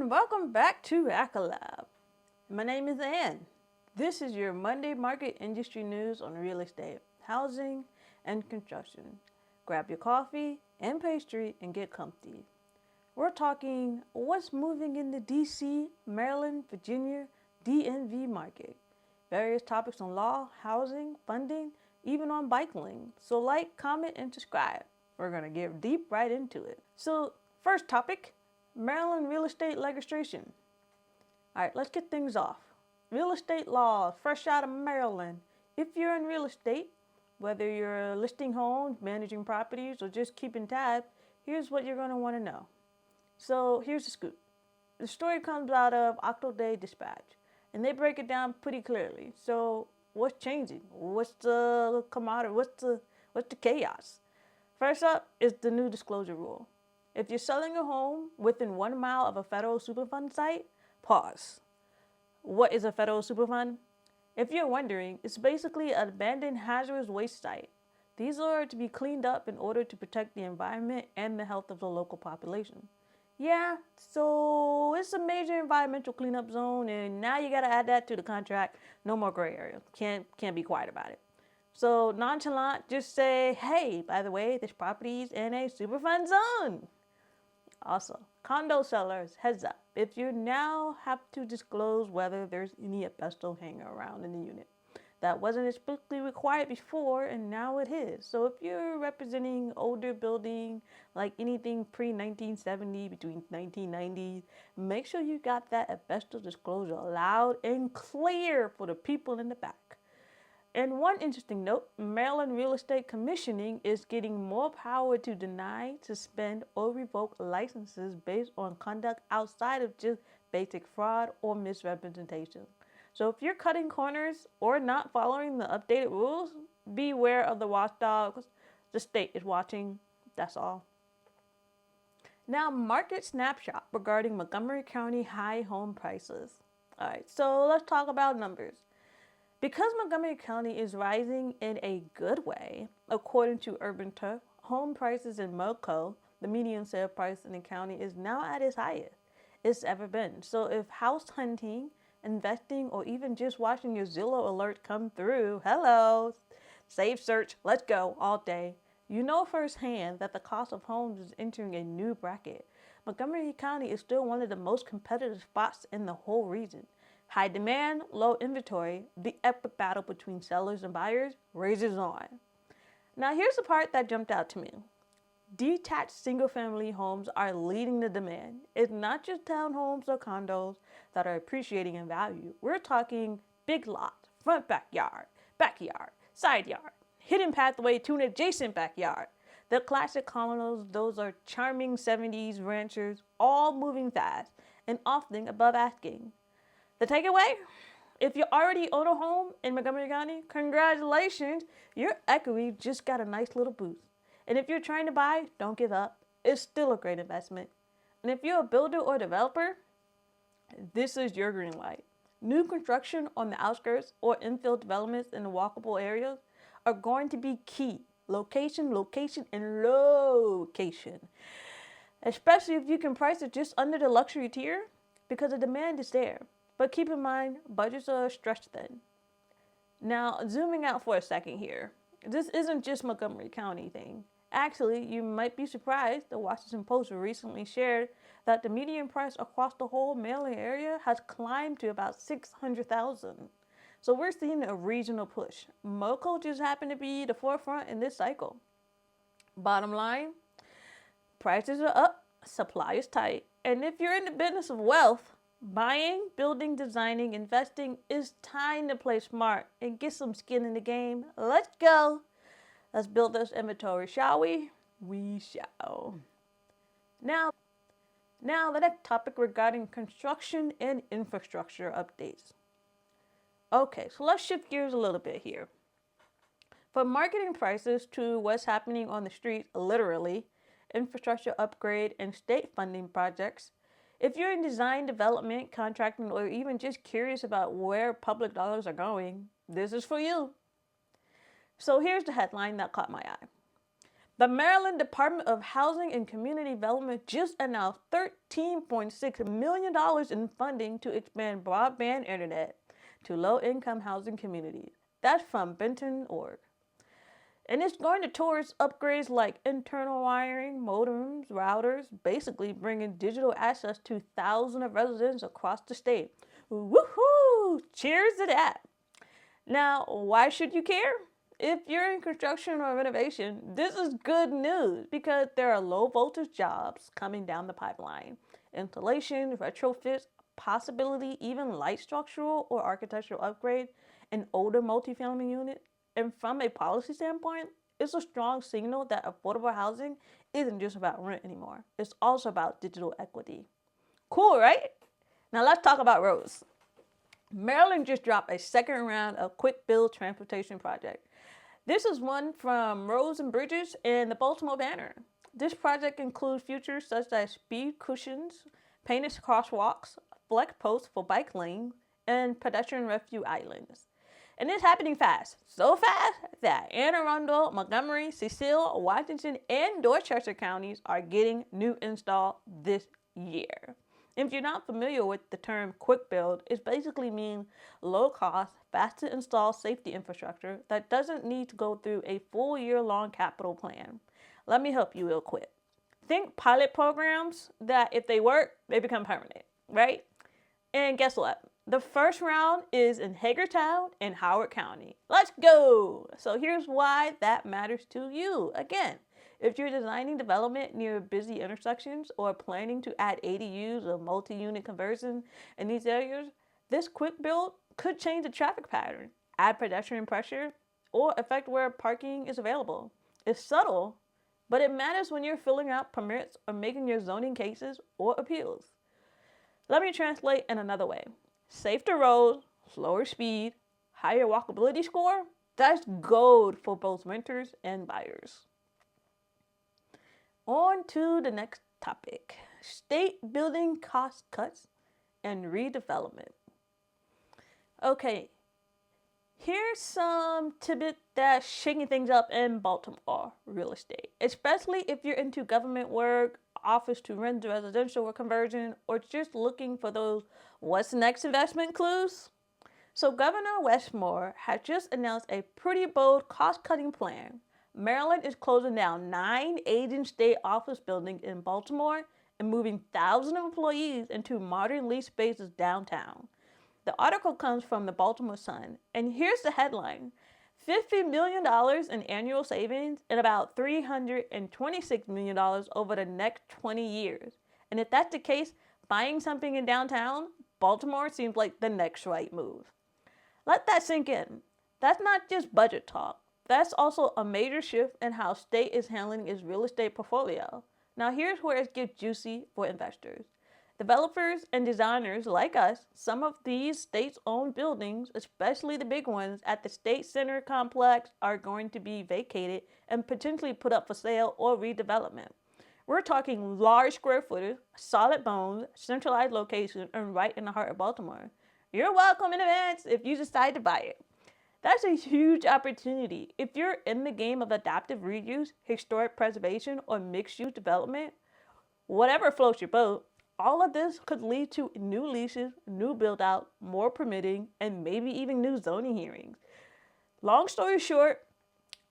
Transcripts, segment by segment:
and welcome back to Achlab. My name is Ann. This is your Monday market industry news on real estate, housing, and construction. Grab your coffee and pastry and get comfy. We're talking what's moving in the DC, Maryland, Virginia, DMV market. Various topics on law, housing, funding, even on bike lanes. So like, comment, and subscribe. We're going to get deep right into it. So first topic, Maryland real estate legislation. All right, let's get things off. Real estate laws, fresh out of Maryland. If you're in real estate, whether you're listing homes, managing properties, or just keeping tabs, here's what you're going to want to know. So here's the scoop. The story comes out of Achlab Dispatch, and they break it down pretty clearly. So what's changing? What's the commodity? What's the chaos? First up is the new disclosure rule. If you're selling a home within 1 mile of a federal Superfund site, pause. What is a federal Superfund? If you're wondering, it's basically an abandoned hazardous waste site. These are to be cleaned up in order to protect the environment and the health of the local population. Yeah, so it's a major environmental cleanup zone, and now you gotta add that to the contract. No more gray area. Can't be quiet about it. So nonchalant, just say, hey, by the way, this property is in a Superfund zone. Also, condo sellers, heads up, if you now have to disclose whether there's any asbestos hanging around in the unit. That wasn't explicitly required before, and now it is. So if you're representing older building, like anything pre-1970, between 1990s, make sure you got that asbestos disclosure loud and clear for the people in the back. And one interesting note, Maryland Real Estate Commissioning is getting more power to deny, suspend, or revoke licenses based on conduct outside of just basic fraud or misrepresentation. So if you're cutting corners or not following the updated rules, beware of the watchdogs. The state is watching, that's all. Now, market snapshot regarding Montgomery County high home prices. All right, so let's talk about numbers. Because Montgomery County is rising in a good way, according to Urban Turf, home prices in MoCo, the median sale price in the county, is now at its highest it's ever been. So if house hunting, investing, or even just watching your Zillow alert come through, hello, save search, let's go all day, you know firsthand that the cost of homes is entering a new bracket. Montgomery County is still one of the most competitive spots in the whole region. High demand, low inventory, the epic battle between sellers and buyers rages on. Now here's the part that jumped out to me. Detached single-family homes are leading the demand. It's not just townhomes or condos that are appreciating in value. We're talking big lots, front backyard, side yard, hidden pathway to an adjacent backyard. The classic condos, those are charming 70s ranchers, all moving fast and often above asking. The takeaway? If you already own a home in Montgomery County, congratulations, your equity just got a nice little boost. And if you're trying to buy, don't give up. It's still a great investment. And if you're a builder or developer, this is your green light. New construction on the outskirts or infill developments in the walkable areas are going to be key. Location, and location. Especially if you can price it just under the luxury tier, because the demand is there. But keep in mind, budgets are stretched thin. Now, zooming out for a second here, this isn't just Montgomery County thing. Actually, you might be surprised, the Washington Post recently shared that the median price across the whole Maryland area has climbed to about $600,000. So we're seeing a regional push. MoCo just happened to be the forefront in this cycle. Bottom line, prices are up, supply is tight. And if you're in the business of wealth, buying, building, designing, investing, is time to play smart and get some skin in the game. Let's go. Let's build this inventory, shall we? We shall. Now the next topic regarding construction and infrastructure updates. Okay, so let's shift gears a little bit here. From marketing prices to what's happening on the street, literally, infrastructure upgrade and state funding projects. If you're in design, development, contracting, or even just curious about where public dollars are going, this is for you. So here's the headline that caught my eye. The Maryland Department of Housing and Community Development just announced $13.6 million in funding to expand broadband internet to low-income housing communities. That's from Benton.org. And it's going towards upgrades like internal wiring, modems, routers, basically bringing digital access to thousands of residents across the state. Woohoo! Cheers to that! Now, why should you care? If you're in construction or renovation, this is good news because there are low voltage jobs coming down the pipeline. Installation, retrofits, possibility even light structural or architectural upgrade in older multifamily units. And from a policy standpoint, it's a strong signal that affordable housing isn't just about rent anymore. It's also about digital equity. Cool, right? Now let's talk about roads. Maryland just dropped a second round of quick build transportation project. This is one from Roads and Bridges and the Baltimore Banner. This project includes features such as speed cushions, painted crosswalks, flex posts for bike lanes, and pedestrian refuge islands. And it's happening fast. So fast that Anne Arundel, Montgomery, Cecil, Washington, and Dorchester counties are getting new install this year. If you're not familiar with the term quick build, it basically means low cost, fast to install safety infrastructure that doesn't need to go through a full year-long capital plan. Let me help you real quick. Think pilot programs that if they work, they become permanent, right? And guess what? The first round is in Hagerstown and Howard County. Let's go! So here's why that matters to you. Again, if you're designing development near busy intersections or planning to add ADUs or multi-unit conversion in these areas, this quick build could change the traffic pattern, add pedestrian pressure, or affect where parking is available. It's subtle, but it matters when you're filling out permits or making your zoning cases or appeals. Let me translate in another way. Safer roads, slower speed, higher walkability score, that's gold for both renters and buyers. On to the next topic, state building cost cuts and redevelopment. Okay, here's some tidbit that's shaking things up in Baltimore real estate, especially if you're into government work, office to rent residential or conversion, or just looking for those what's next investment clues. So Governor Westmore has just announced a pretty bold cost-cutting plan. Maryland is closing down 9 aging state office buildings in Baltimore and moving thousands of employees into modern lease spaces downtown. The article comes from the Baltimore Sun, and here's the headline. $50 million in annual savings and about $326 million over the next 20 years. And if that's the case, buying something in downtown, Baltimore seems like the next right move. Let that sink in. That's not just budget talk. That's also a major shift in how state is handling its real estate portfolio. Now here's where it gets juicy for investors. Developers and designers like us, some of these state-owned buildings, especially the big ones at the State Center complex, are going to be vacated and potentially put up for sale or redevelopment. We're talking large square footage, solid bones, centralized location, and right in the heart of Baltimore. You're welcome in advance if you decide to buy it. That's a huge opportunity. If you're in the game of adaptive reuse, historic preservation, or mixed-use development, whatever floats your boat, all of this could lead to new leases, new build-out, more permitting, and maybe even new zoning hearings. Long story short,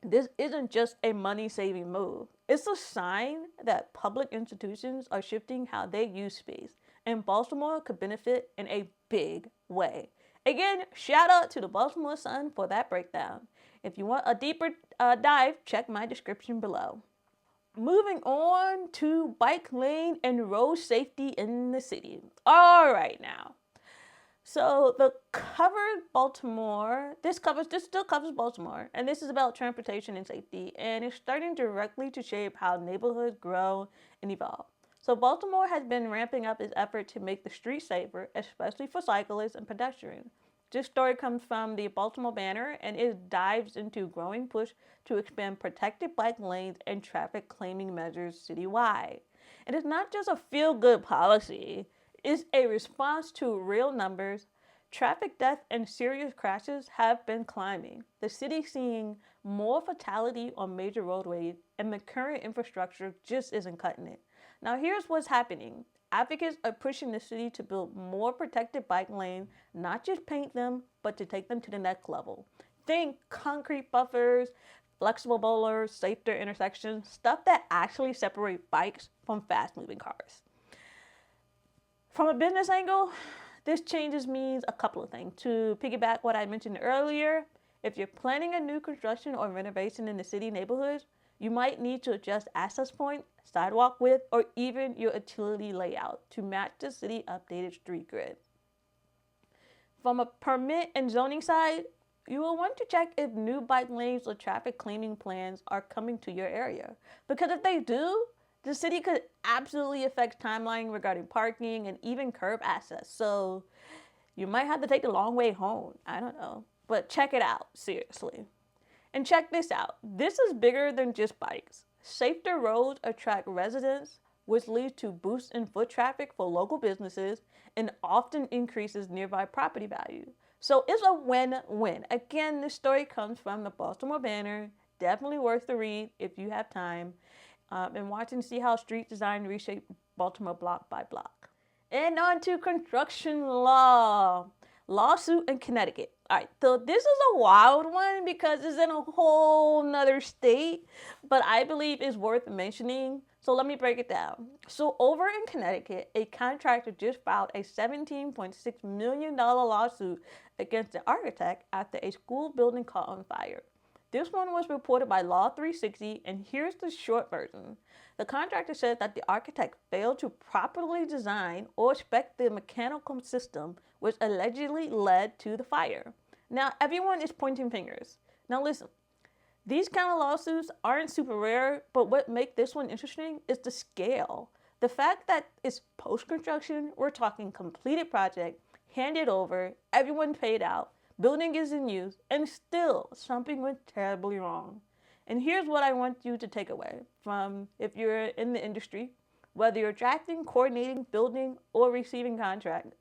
this isn't just a money-saving move. It's a sign that public institutions are shifting how they use space, and Baltimore could benefit in a big way. Again, shout out to the Baltimore Sun for that breakdown. If you want a deeper dive, check my description below. Moving on to bike lane and road safety in the city. All right now. So this still covers Baltimore, and this is about transportation and safety, and it's starting directly to shape how neighborhoods grow and evolve. So Baltimore has been ramping up its effort to make the streets safer, especially for cyclists and pedestrians. This story comes from the Baltimore Banner, and it dives into growing push to expand protected bike lanes and traffic calming measures citywide. And it's not just a feel-good policy. It's a response to real numbers, traffic death and serious crashes have been climbing. The city seeing more fatality on major roadways, and the current infrastructure just isn't cutting it. Now here's what's happening. Advocates are pushing the city to build more protected bike lanes, not just paint them, but to take them to the next level. Think concrete buffers, flexible boulders, safer intersections, stuff that actually separate bikes from fast-moving cars. From a business angle, this changes means a couple of things. To piggyback what I mentioned earlier, if you're planning a new construction or renovation in the city neighborhoods, you might need to adjust access points, sidewalk width, or even your utility layout to match the city updated street grid. From a permit and zoning side, you will want to check if new bike lanes or traffic calming plans are coming to your area. Because if they do, the city could absolutely affect timeline regarding parking and even curb access. So you might have to take the long way home. I don't know. But check it out, seriously. And check this out. This is bigger than just bikes. Safer roads attract residents, which leads to boosts in foot traffic for local businesses and often increases nearby property value. So it's a win-win. Again, this story comes from the Baltimore Banner. Definitely worth the read if you have time. And watch and see how street design reshaped Baltimore block by block. And on to construction law. Lawsuit in Connecticut. All right, so this is a wild one because it's in a whole nother state, but I believe it's worth mentioning. So let me break it down. So over in Connecticut, a contractor just filed a $17.6 million lawsuit against the architect after a school building caught on fire. This one was reported by Law 360, and here's the short version. The contractor said that the architect failed to properly design or spec the mechanical system, which allegedly led to the fire. Now, everyone is pointing fingers. Now listen, these kind of lawsuits aren't super rare, but what makes this one interesting is the scale. The fact that it's post-construction, we're talking completed project, handed over, everyone paid out, building is in use, and still something went terribly wrong. And here's what I want you to take away from if you're in the industry, whether you're drafting, coordinating, building, or reviewing contract.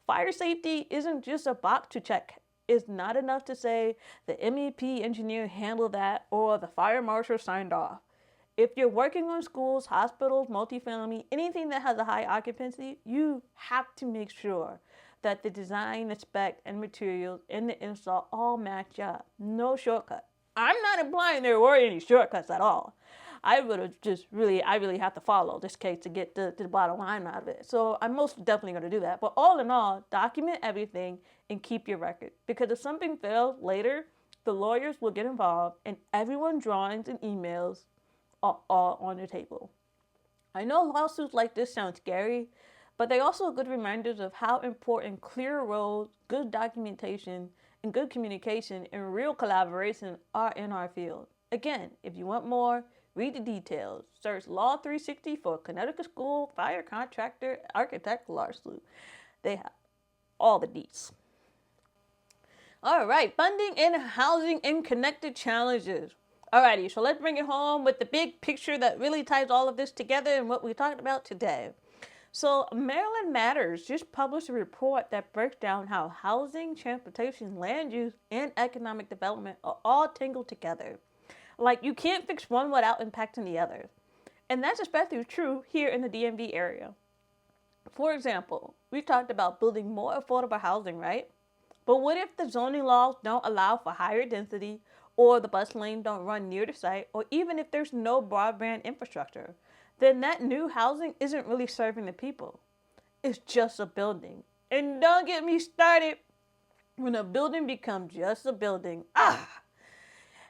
Fire safety isn't just a box to check. It's not enough to say the MEP engineer handled that or the fire marshal signed off. If you're working on schools, hospitals, multifamily, anything that has a high occupancy, you have to make sure that the design, the spec, and materials in the install all match up. No shortcut. I'm not implying there were any shortcuts at all. I really have to follow this case to get to the bottom line out of it. So I'm most definitely going to do that. But all in all, document everything and keep your record. Because if something fails later, the lawyers will get involved and everyone's drawings and emails are all on the table. I know lawsuits like this sound scary, but they're also good reminders of how important clear roads, good documentation, and good communication and real collaboration are in our field. Again, if you want more, read the details. Search Law 360 for Connecticut School Fire Contractor Architect Lawsuit. They have all the deets. All right, funding and housing and connected challenges. Alrighty, so let's bring it home with the big picture that really ties all of this together and what we talked about today. So Maryland Matters just published a report that breaks down how housing, transportation, land use, and economic development are all tangled together. Like, you can't fix one without impacting the other. And that's especially true here in the DMV area. For example, we talked about building more affordable housing, right? But what if the zoning laws don't allow for higher density, or the bus lane don't run near the site, or even if there's no broadband infrastructure? Then that new housing isn't really serving the people. It's just a building. And don't get me started when a building becomes just a building.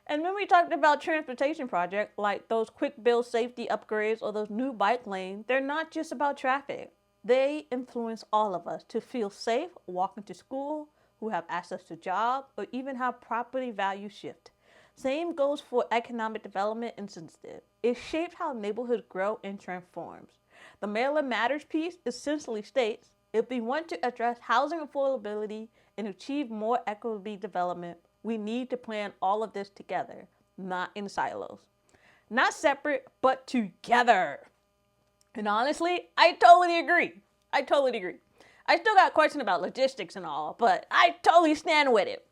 And when we talked about transportation projects, like those quick build safety upgrades or those new bike lanes, they're not just about traffic. They influence all of us to feel safe walking to school, who have access to jobs, or even how property values shift. Same goes for economic development initiatives. It shapes how neighborhoods grow and transforms. The Maryland Matters piece essentially states, if we want to address housing affordability and achieve more equitable development, we need to plan all of this together, not in silos. Not separate, but together. And honestly, I totally agree. I still got questions about logistics and all, but I totally stand with it.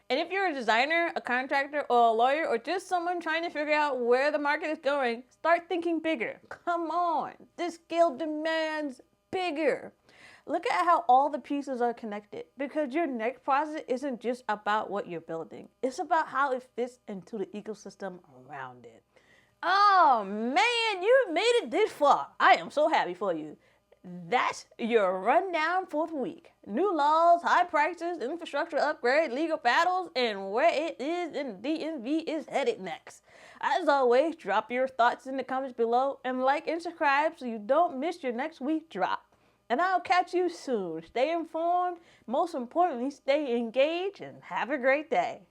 And if you're a designer, a contractor, or a lawyer, or just someone trying to figure out where the market is going, start thinking bigger. Come on, this scale demands bigger. Look at how all the pieces are connected, because your next project isn't just about what you're building. It's about how it fits into the ecosystem around it. Oh man, you've made it this far. I am so happy for you. That's your rundown for the week. New laws, high prices, infrastructure upgrade, legal battles, and where it is in DMV is headed next. As always, drop your thoughts in the comments below and like and subscribe so you don't miss your next week drop. And I'll catch you soon. Stay informed, most importantly, stay engaged, and have a great day.